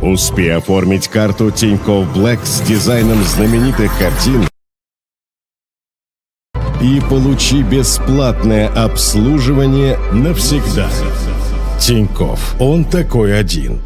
Успей оформить карту Тинькофф Black с дизайном знаменитых картин и получи бесплатное обслуживание навсегда. Тинькофф. Он такой один.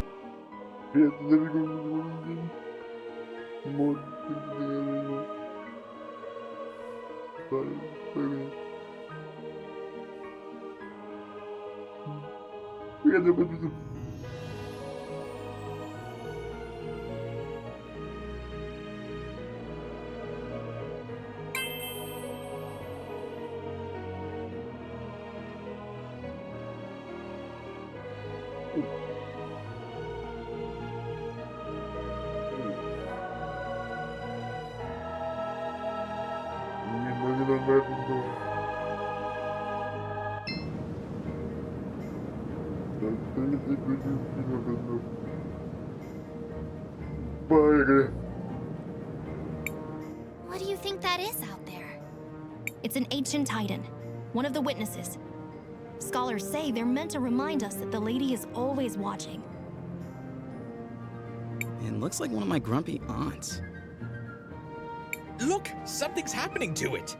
What do you think that is out there? It's an ancient titan, one of the witnesses. Scholars say they're meant to remind us that the lady is always watching. It looks like one of my grumpy aunts. Look, something's happening to it.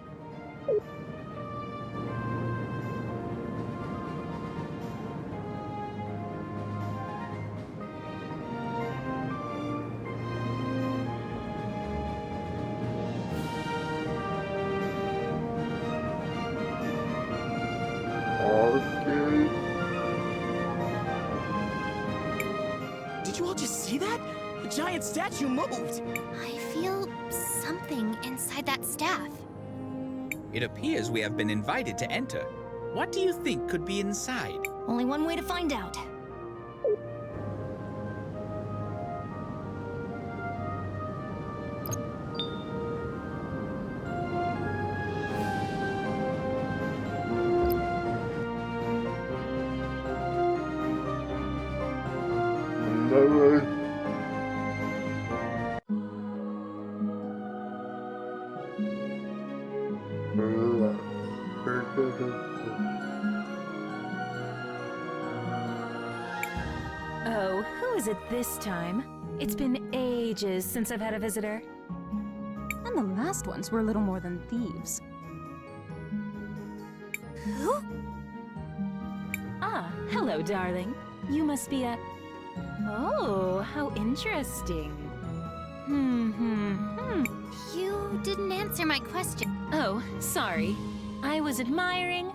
Did you all just see that? The giant statue moved! I feel something inside that staff. It appears we have been invited to enter. What do you think could be inside? Only one way to find out. Oh, who is it this time? It's been ages since I've had a visitor. And the last ones were little more than thieves. Who? Ah, hello, darling. You must be a... Oh, how interesting. You didn't answer my question. Oh, sorry. I was admiring...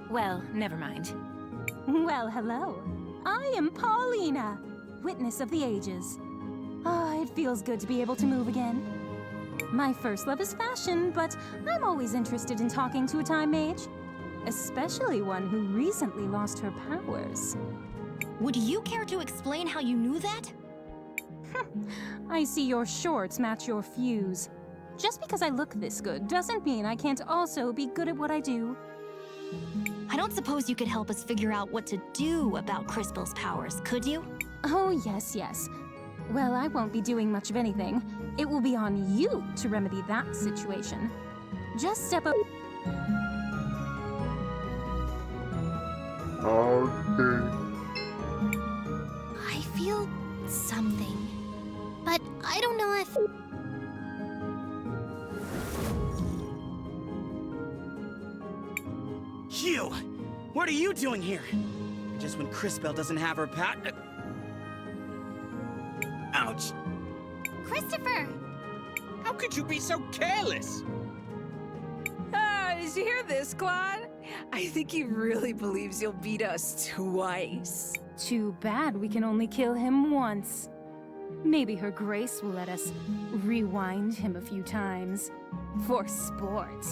Well, never mind. Well, hello. I am Paulina, witness of the ages. Ah, it feels good to be able to move again. My first love is fashion, but I'm always interested in talking to a time mage. Especially one who recently lost her powers. Would you care to explain how you knew that? I see your shorts match your fuse. Just because I look this good doesn't mean I can't also be good at what I do. I don't suppose you could help us figure out what to do about Crispel's powers, could you? Oh, yes, yes. Well, I won't be doing much of anything. It will be on you to remedy that situation. Just step up. I feel something, but I don't know if... You! What are you doing here? Just when Crispel doesn't have her Ouch! Christopher! How could you be so careless? Did you hear this, Claude? I think he really believes you'll beat us twice. Too bad we can only kill him once. Maybe her grace will let us rewind him a few times. For sport.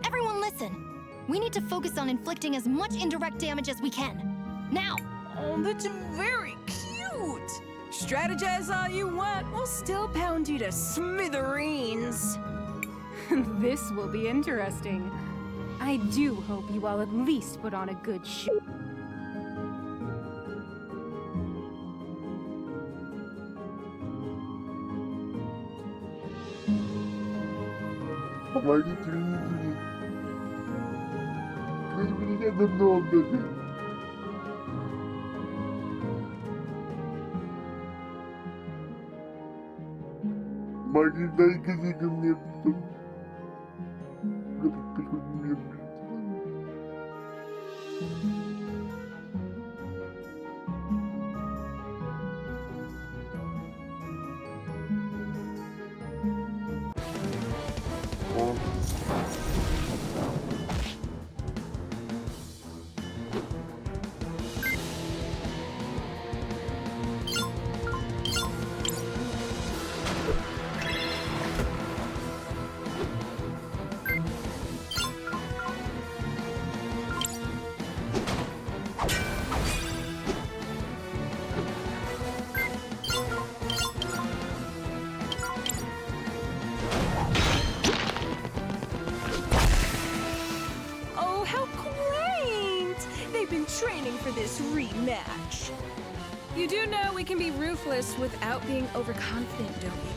Everyone listen! We need to focus on inflicting as much indirect damage as we can. Now! Oh, that's very cute! Strategize all you want, we'll still pound you to smithereens. This will be interesting. I do hope you all at least put on a good show. Маги, дай-ка ко мне. Приходит мне, блин. О. Oh, how quaint! They've been training for this rematch. You do know we can be ruthless without being overconfident, don't we?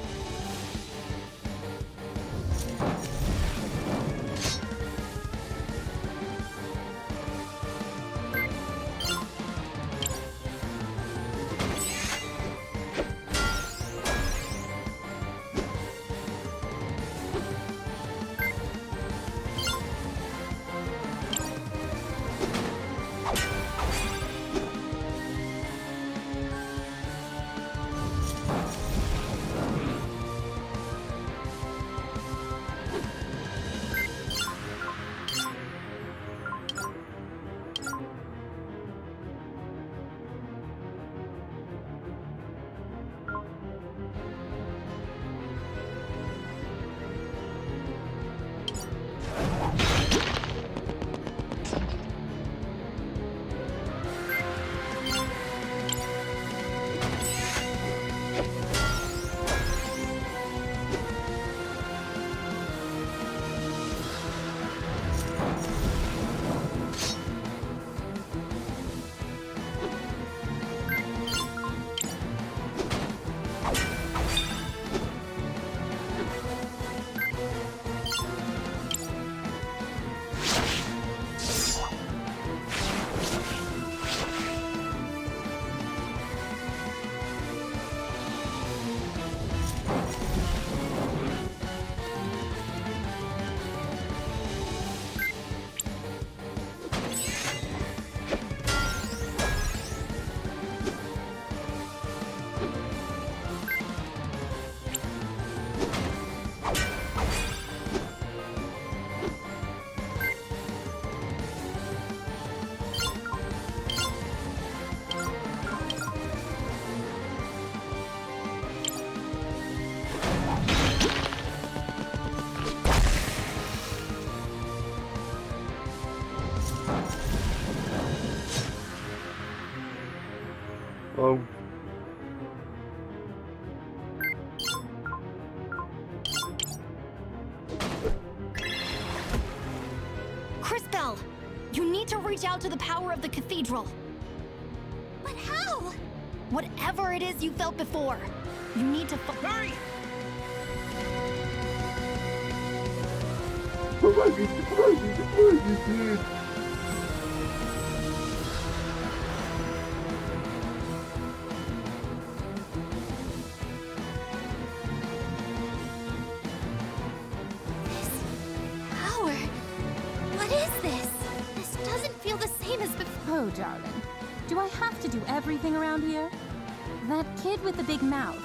Oh. Crispell, you need to reach out to the power of the cathedral. But how? Whatever it is you felt before, you need to Hurry! Помогите, помогите, помогите. Power? What is this? This doesn't feel the same as before. Oh, darling. Do I have to do everything around here? That kid with the big mouth.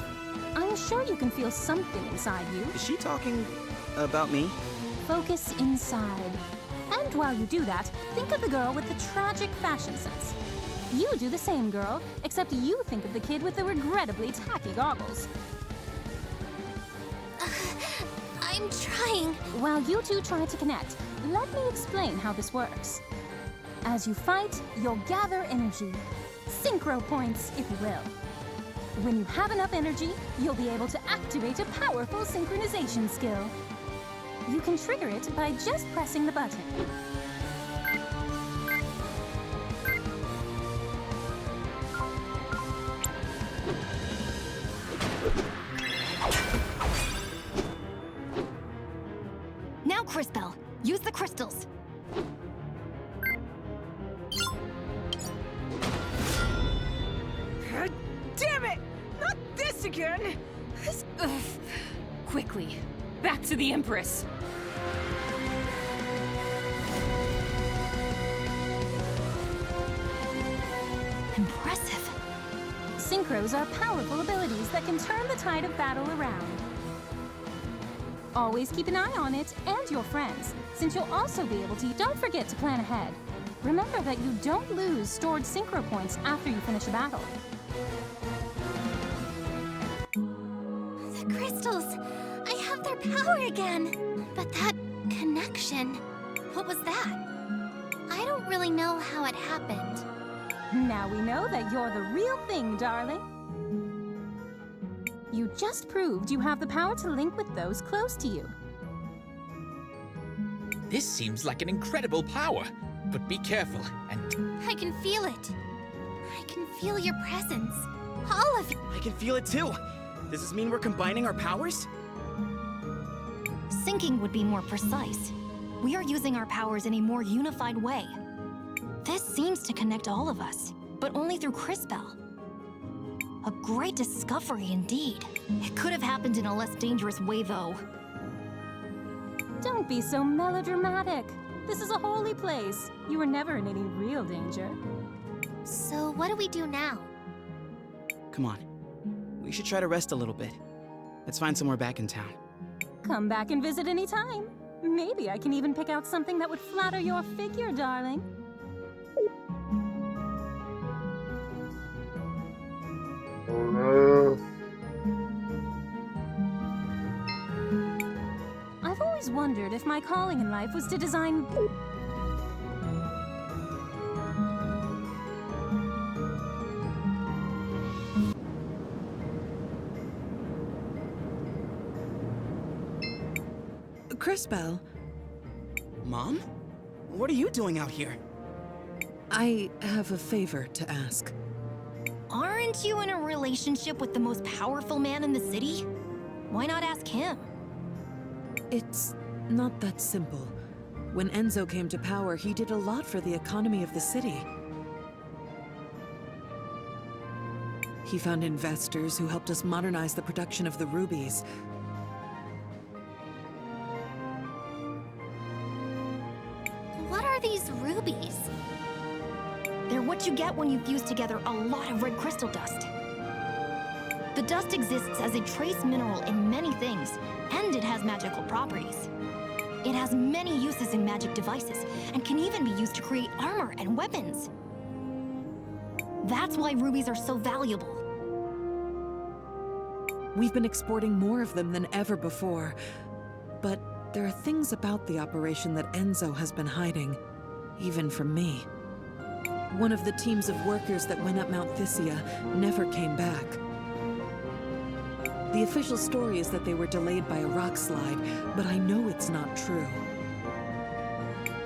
I'm sure you can feel something inside you. Is she talking about me? Focus inside. And while you do that, think of the girl with the tragic fashion sense. You do the same, girl, except you think of the kid with the regrettably tacky goggles. I'm trying. While you two try to connect, let me explain how this works. As you fight, you'll gather energy. Synchro points, if you will. When you have enough energy, you'll be able to activate a powerful synchronization skill. You can trigger it by just pressing the button. Now, Crispell, use the crystals. God damn it! Not this again! This, Quickly, back to the Empress. Impressive. Synchros are powerful abilities that can turn the tide of battle around. Always keep an eye on it and your friends, since you'll also be able to. Don't forget to plan ahead. Remember that you don't lose stored synchro points after you finish a battle. The crystals! I have their power again! But that connection, what was that? I don't really know how it happened. Now we know that you're the real thing, darling. You just proved you have the power to link with those close to you. This seems like an incredible power, but be careful and... I can feel it. I can feel your presence. All of you. I can feel it too. Does this mean we're combining our powers? Syncing would be more precise. We are using our powers in a more unified way. This seems to connect all of us, but only through Cris Bell. A great discovery indeed. It could have happened in a less dangerous way, though. Don't be so melodramatic. This is a holy place. You were never in any real danger. So what do we do now? Come on. We should try to rest a little bit. Let's find somewhere back in town. Come back and visit any time. Maybe I can even pick out something that would flatter your figure, darling. I've always wondered if my calling in life was to design... Cris Bell, Mom? What are you doing out here? I have a favor to ask. Aren't you in a relationship with the most powerful man in the city? Why not ask him? It's not that simple. When Enzo came to power, he did a lot for the economy of the city. He found investors who helped us modernize the production of the rubies. What are these rubies? They're what you get when you fuse together a lot of red crystal dust. The dust exists as a trace mineral in many things, and it has magical properties. It has many uses in magic devices, and can even be used to create armor and weapons. That's why rubies are so valuable. We've been exporting more of them than ever before. But there are things about the operation that Enzo has been hiding, even from me. One of the teams of workers that went up Mount Thysia never came back. The official story is that they were delayed by a rock slide, but I know it's not true.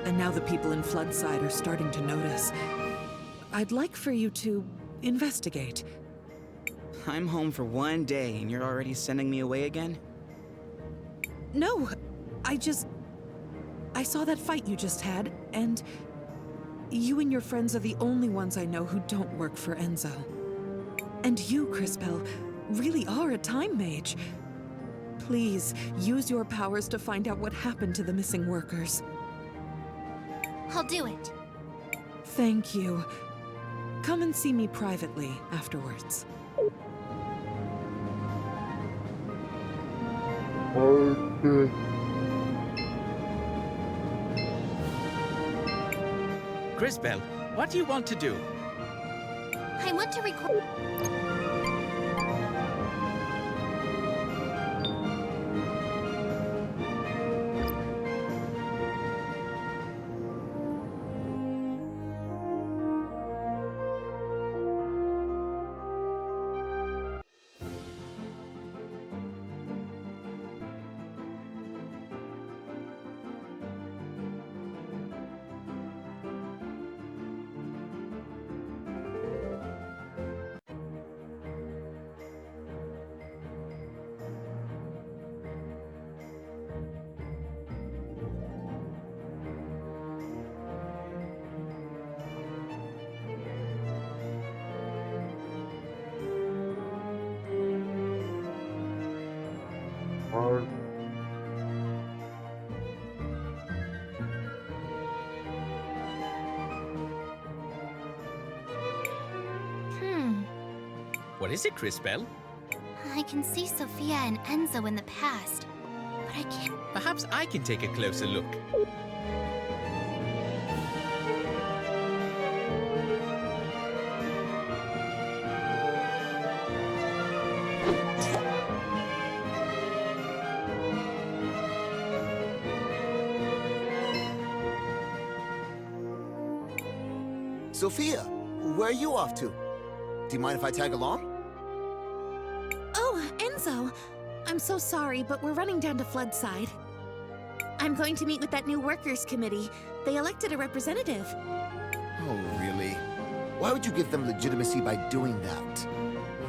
And now the people in Floodside are starting to notice. I'd like for you to investigate. I'm home for one day and you're already sending me away again? No, I saw that fight you just had, and you and your friends are the only ones I know who don't work for Enzo. And you, Cris Bell, really are a time mage. Please, use your powers to find out what happened to the missing workers. I'll do it. Thank you. Come and see me privately afterwards. Okay. Cris Bell, what do you want to do? I want to record. What is it, Crispell? I can see Sophia and Enzo in the past, but I can't. Perhaps I can take a closer look. Sophia, where are you off to? Do you mind if I tag along? Oh, Enzo. I'm so sorry, but we're running down to Floodside. I'm going to meet with that new workers' committee. They elected a representative. Oh, really? Why would you give them legitimacy by doing that?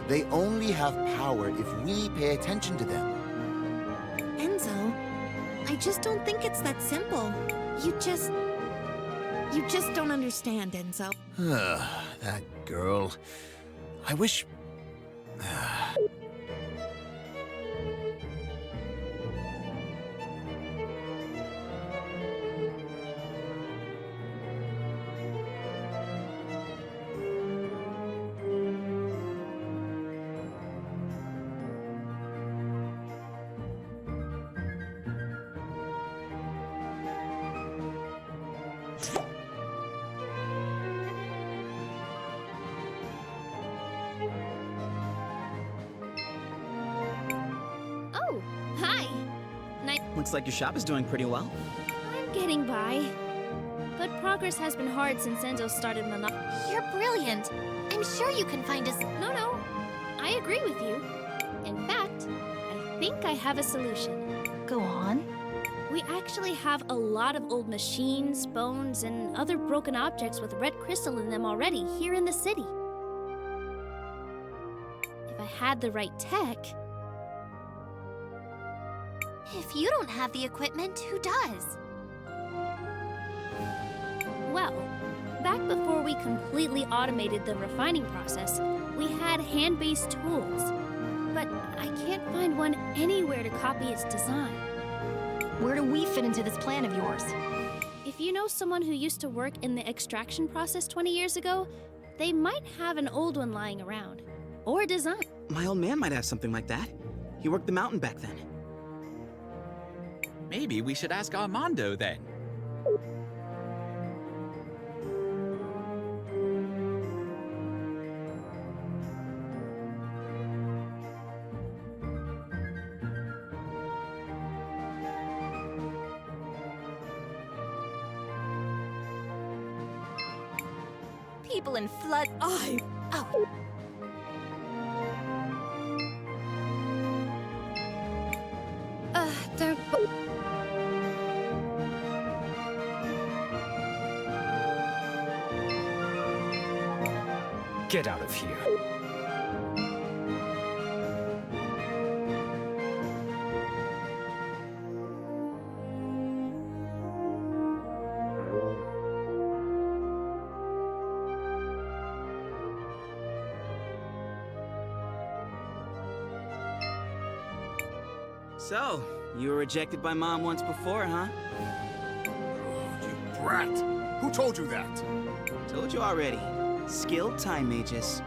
They only have power if we pay attention to them. Enzo, I just don't think it's that simple. You just don't understand, Enzo. That girl. I wish... Oh, hi. Looks like your shop is doing pretty well. I'm getting by. But progress has been hard since Enzo started You're brilliant. I'm sure you can find us. No, I agree with you. In fact, I think I have a solution. Go on. We actually have a lot of old machines, bones, and other broken objects with red crystal in them already here in the city. If I had the right tech... If you don't have the equipment, who does? Well, back before we completely automated the refining process, we had hand-based tools. But I can't find one anywhere to copy its design. Where do we fit into this plan of yours? If you know someone who used to work in the extraction process 20 years ago, they might have an old one lying around. Or a design. My old man might have something like that. He worked the mountain back then. Maybe we should ask Armando then. People in flood. Oh. They're... Get out of here. So, you were rejected by Mom once before, huh? You brat! Who told you that? Told you already. Skilled time mages.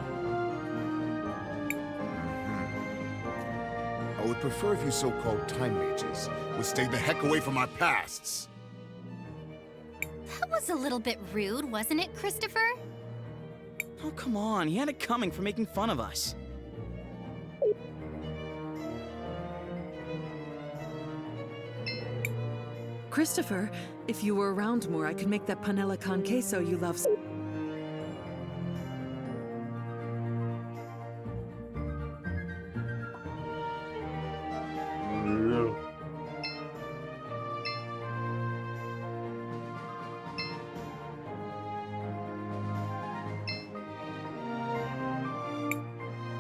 I would prefer if you so-called time mages would stay the heck away from my pasts. That was a little bit rude, wasn't it, Christopher? Oh, come on. He had it coming for making fun of us. Christopher, if you were around more, I could make that panela con queso you love.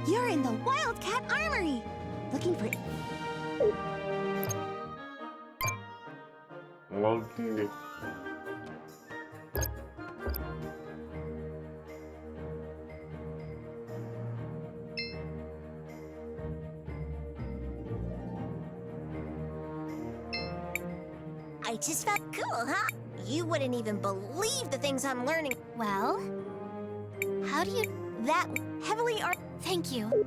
You're in the Wildcat Armory! Looking for... Okay. I just felt cool, huh? You wouldn't even believe the things I'm learning. Well, how do you... That heavily Thank you.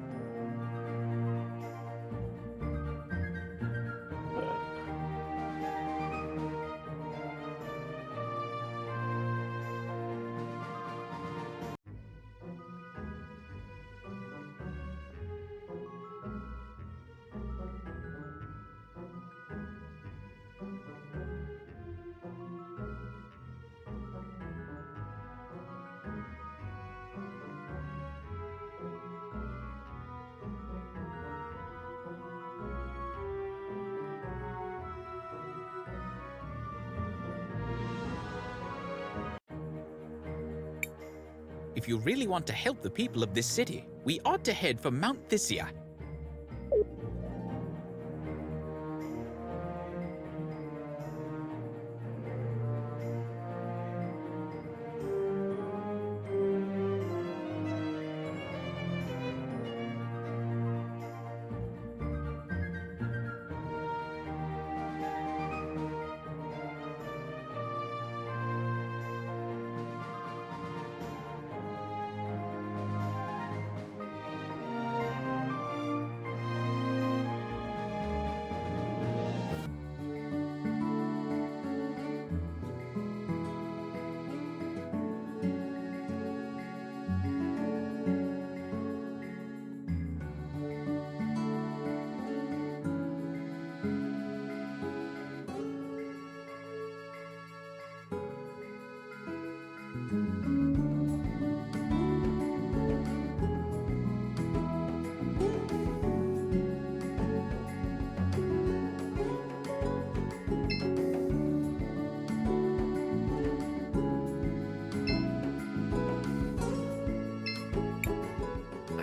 If you really want to help the people of this city, we ought to head for Mount Thysia.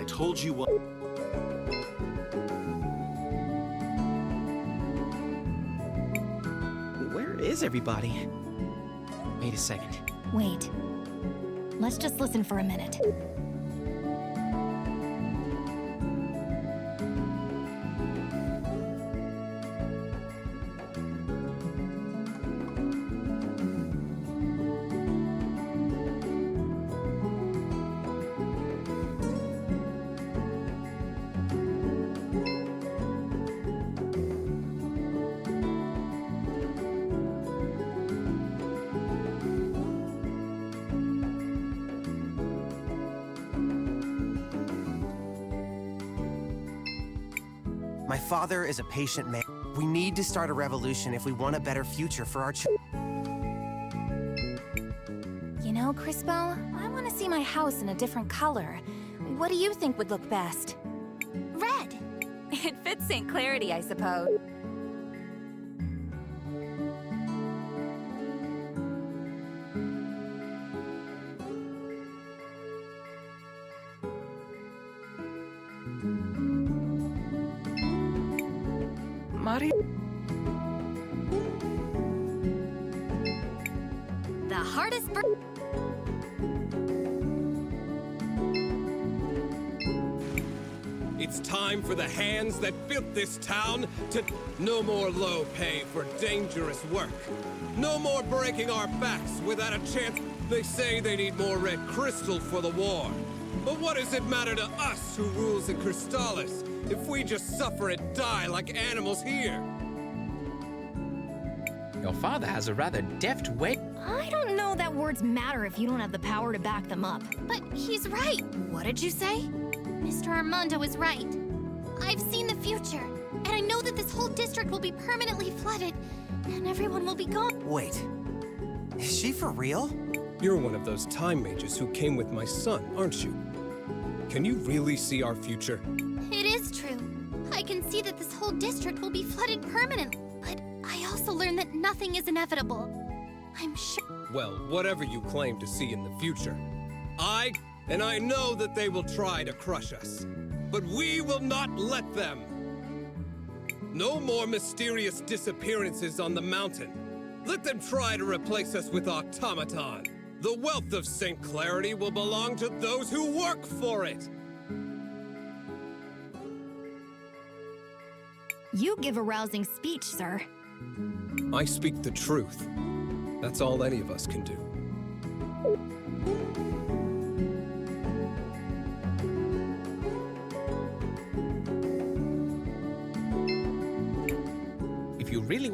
Told you what. Where is everybody? Wait a second. Wait. Let's just listen for a minute. My father is a patient man. We need to start a revolution if we want a better future for our children. You know, Crispo, I want to see my house in a different color. What do you think would look best? Red! It fits St. Clarity, I suppose. The hardest It's time for the hands that built this town to... No more low pay for dangerous work. No more breaking our backs without a chance. They say they need more red crystal for the war. But what does it matter to us who rules in Crystalis if we just suffer and die like animals here? Your father has a rather deft way. I don't know that words matter if you don't have the power to back them up. But he's right. What did you say? Mr. Armando is right. I've seen the future, and I know that this whole district will be permanently flooded, and everyone will be gone. Wait, is she for real? You're one of those time mages who came with my son, aren't you? Can you really see our future? It is true. I can see that this whole district will be flooded permanently, but I also learned that nothing is inevitable. I'm sure. Well, whatever you claim to see in the future, I know that they will try to crush us, but we will not let them. No more mysterious disappearances on the mountain. Let them try to replace us with automaton. The wealth of St. Clarity will belong to those who work for it. You give a rousing speech, sir. I speak the truth. That's all any of us can do. really...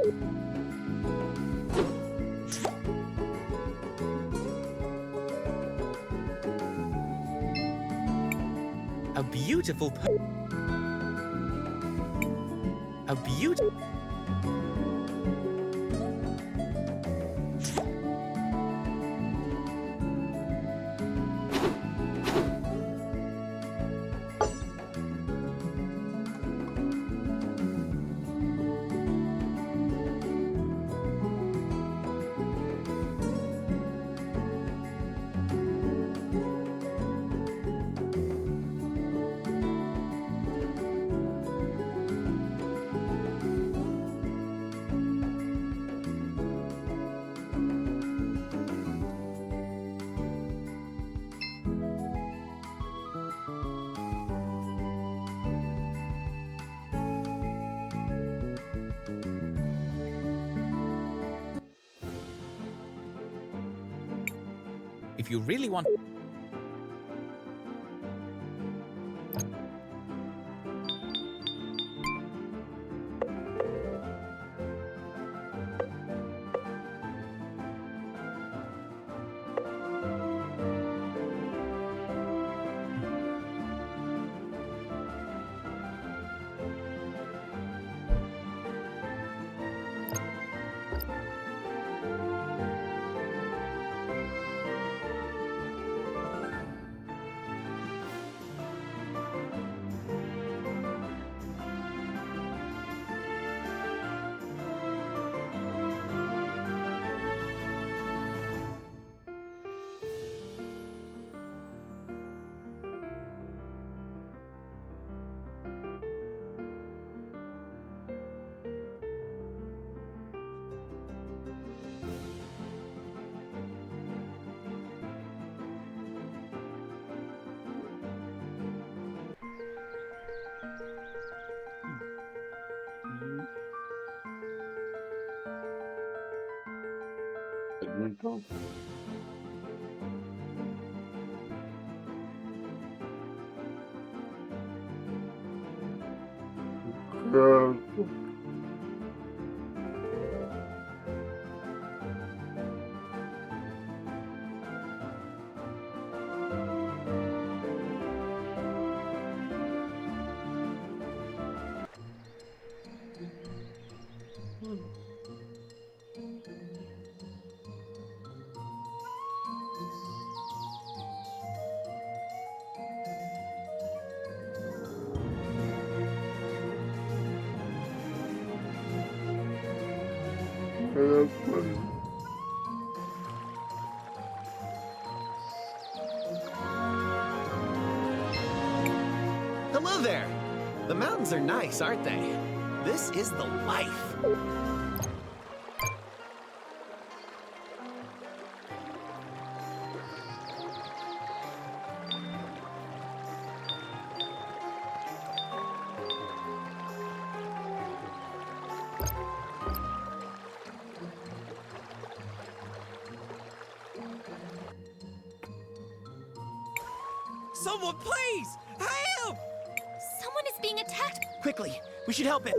A beautiful... A beautiful... If you really want... Карта. Hello there! The mountains are nice, aren't they? This is the life! Someone, please! Help! Someone is being attacked. Quickly, we should help him.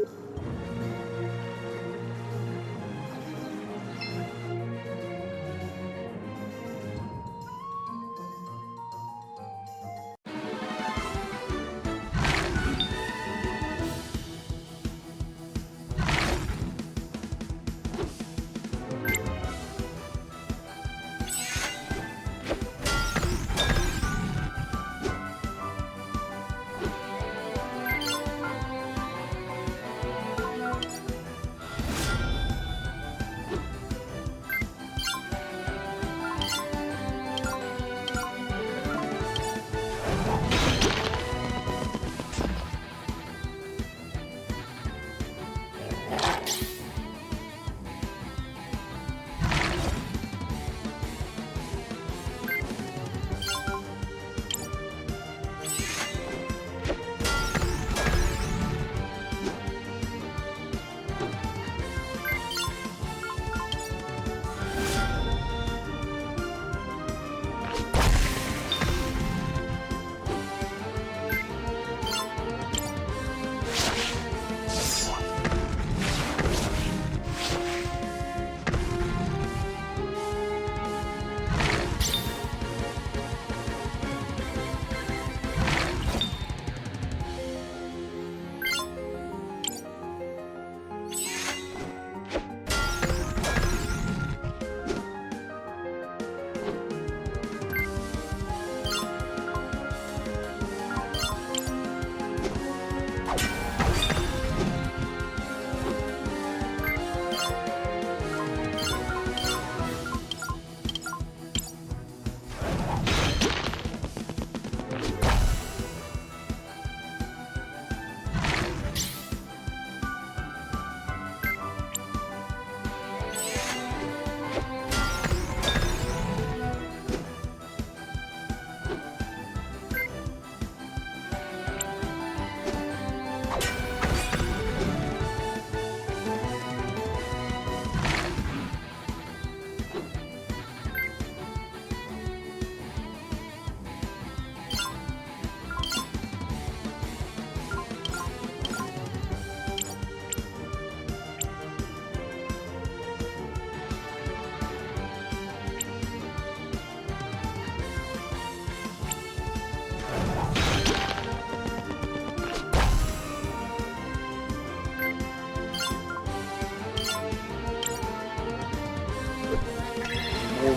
Are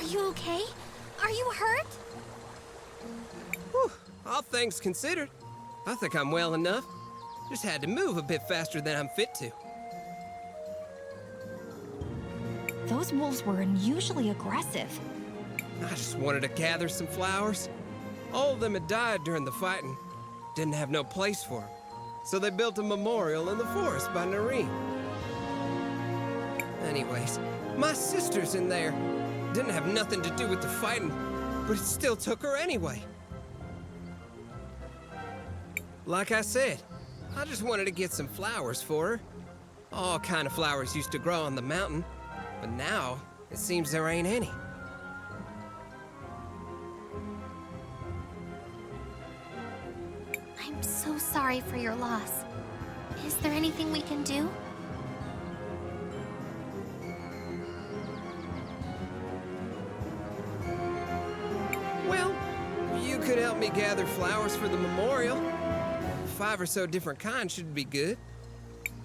you okay? Are you hurt? Whew, all things considered, I think I'm well enough. Just had to move a bit faster than I'm fit to. Those wolves were unusually aggressive. I just wanted to gather some flowers. All of them had died during the fighting. Didn't have no place for them. So they built a memorial in the forest by Nareen. Anyways, my sister's in there. Didn't have nothing to do with the fighting, but it still took her anyway. Like I said, I just wanted to get some flowers for her. All kind of flowers used to grow on the mountain, but now it seems there ain't any. I'm so sorry for your loss. Is there anything we can do? Well, you could help me gather flowers for the memorial. 5 or so different kinds should be good.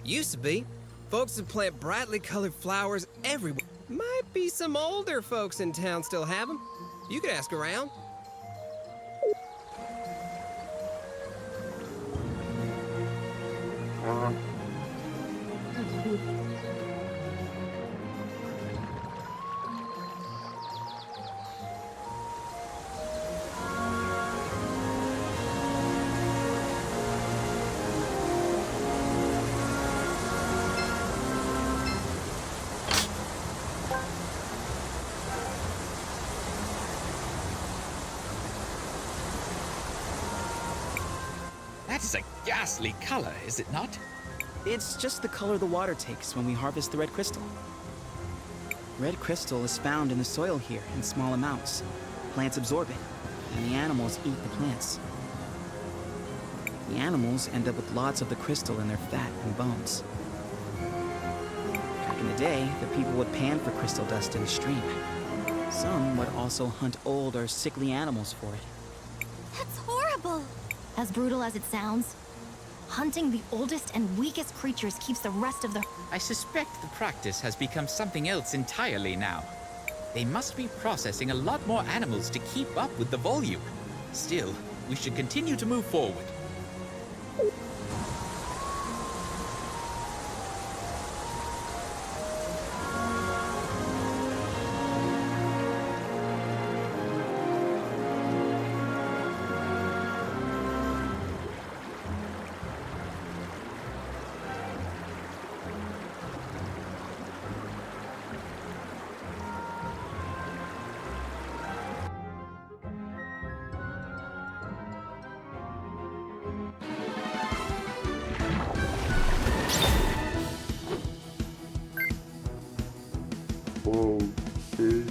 Used to be. Folks would plant brightly colored flowers everywhere. Might be some older folks in town still have them. You could ask around. That is a ghastly color, is it not? It's just the color the water takes when we harvest the red crystal. Red crystal is found in the soil here in small amounts. Plants absorb it, and the animals eat the plants. The animals end up with lots of the crystal in their fat and bones. Back in the day, the people would pan for crystal dust in the stream. Some would also hunt old or sickly animals for it. That's horrible! As brutal as it sounds, hunting the oldest and weakest creatures keeps the rest of the... I suspect the practice has become something else entirely now. They must be processing a lot more animals to keep up with the volume. Still, we should continue to move forward. Okay.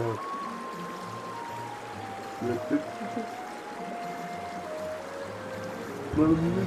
Я опять что-то... Нормально.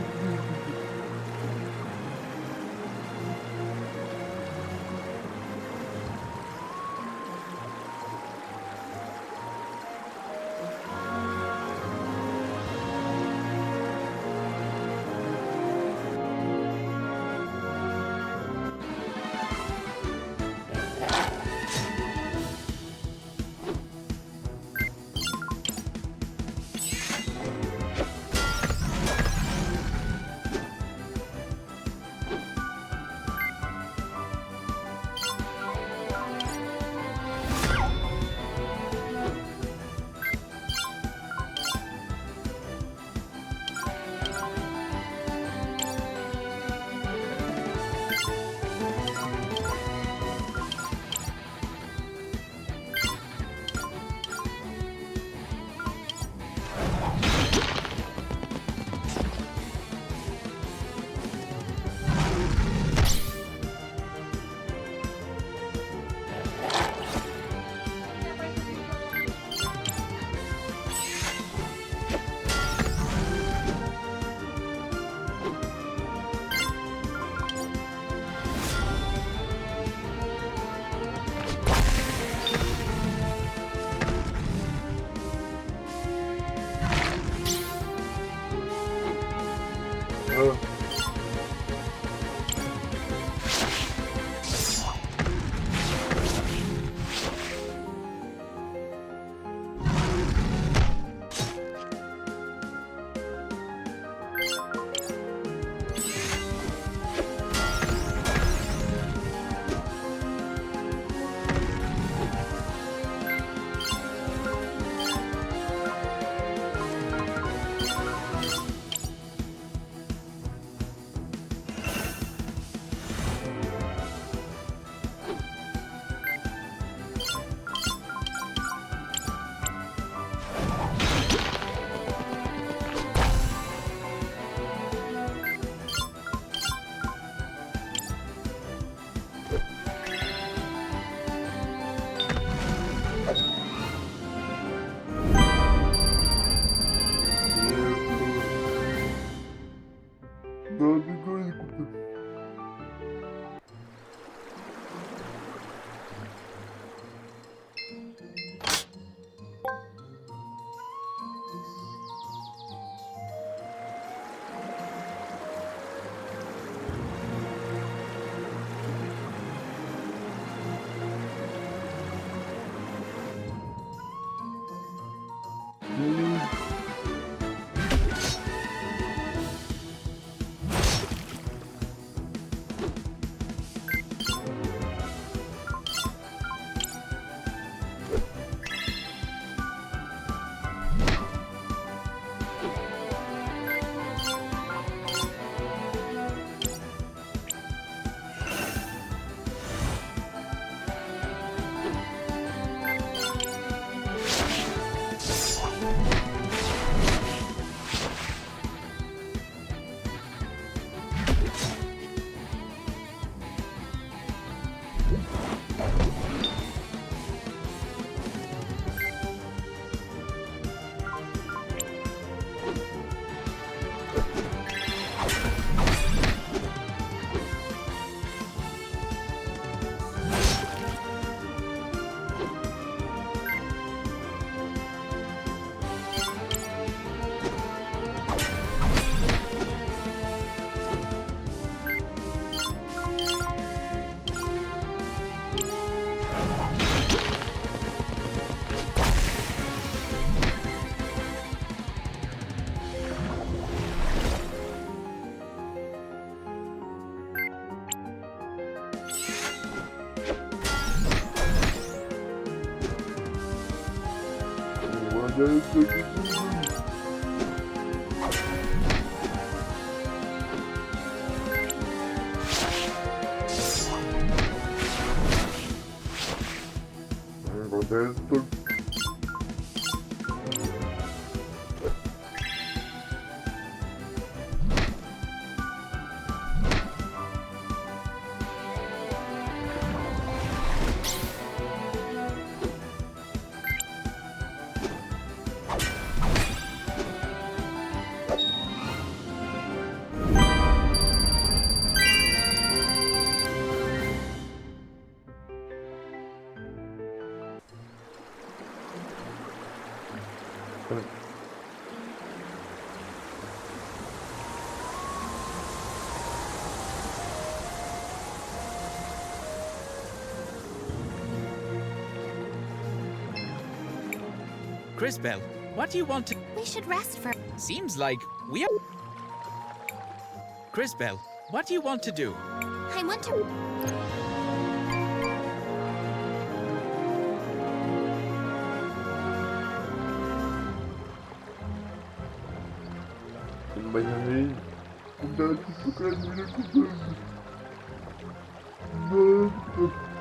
Давай. Crisbell, what do you want to... We should rest for. Seems like we are... Crisbell, what do you want to do? I want to. Моя жизнь. Куда ты, по крайней мере, куда ты? Да,